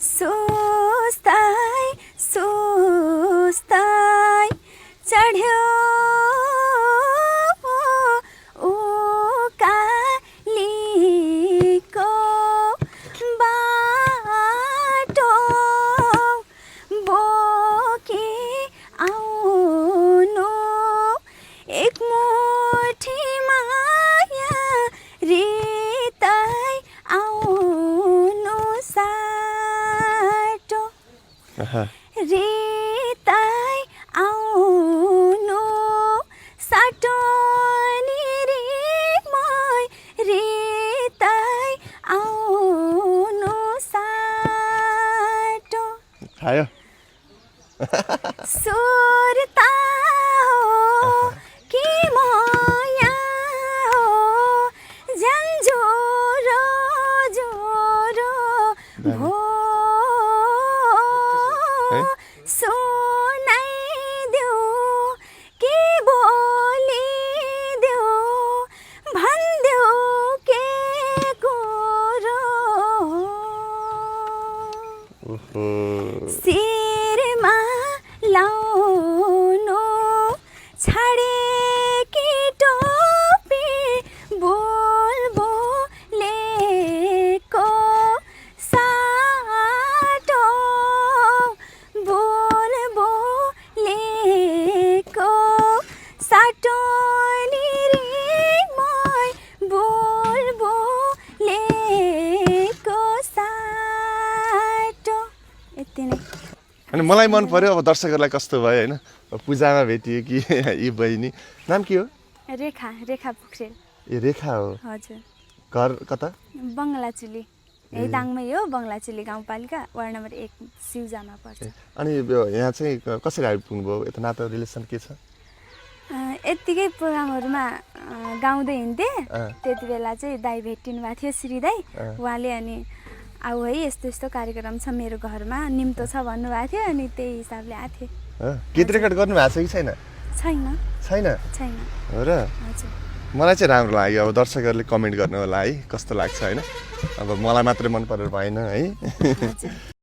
सोच्दै सोच्दै चढ्यो उकालीको बाटो बोकी आउनु एक मुठी माया रित्दै आउनु साटो रित्दै आउनु साटो नि रित्मै रित्दै आउनु साटो खायो सुरता हो कि माया हो झन् जोरो जोरो भो सुनाइदेऊ कि बोलिदेऊ भन्देऊ के कुरो शिरमा लाउनु छाडेकी टोपी बोल बोलेको साटो बोल बोलेको साटो नि रित्मै बोल बोलेको साटो यति नै। अनि मलाई मन पर्यो। अब दर्शकहरूलाई कस्तो भयो होइन, पूजामा भेटियो कि यी बहिनी। नाम के हो? रेखा रेखा पोखरेल। ए रेखा हो। हजुर। घर कता? बङ्गलाचुली यही दाङमै हो। बङ्गलाचुली गाउँपालिका वार्ड नम्बर 1 सिउजामा पर्छ। अनि यहाँ चाहिँ कसरी आइपुग्नु भयो? यता नाता रिलेसन के छ? यत्तिकै प्रोग्रामहरूमा गाउँदै हिँड्थेँ। त्यति बेला चाहिँ दाइ भेटिनु भएको थियो, श्री दाइ। उहाँले अनि आऊ है यस्तो यस्तो कार्यक्रम छ मेरो घरमा, निम्तो छ भन्नुभएको थियो। अनि त्यही हिसाबले आएको थिएँ। गीत रेकर्ड गर्नुभएको छ कि छैन? छैन छैन छैन। हो र? हजुर। मलाई चाहिँ राम्रो लाग्यो। अब दर्शकहरूले कमेन्ट गर्नु होला है कस्तो लाग्छ होइन। अब मलाई मात्रै मन परेर भएन है। हजुर।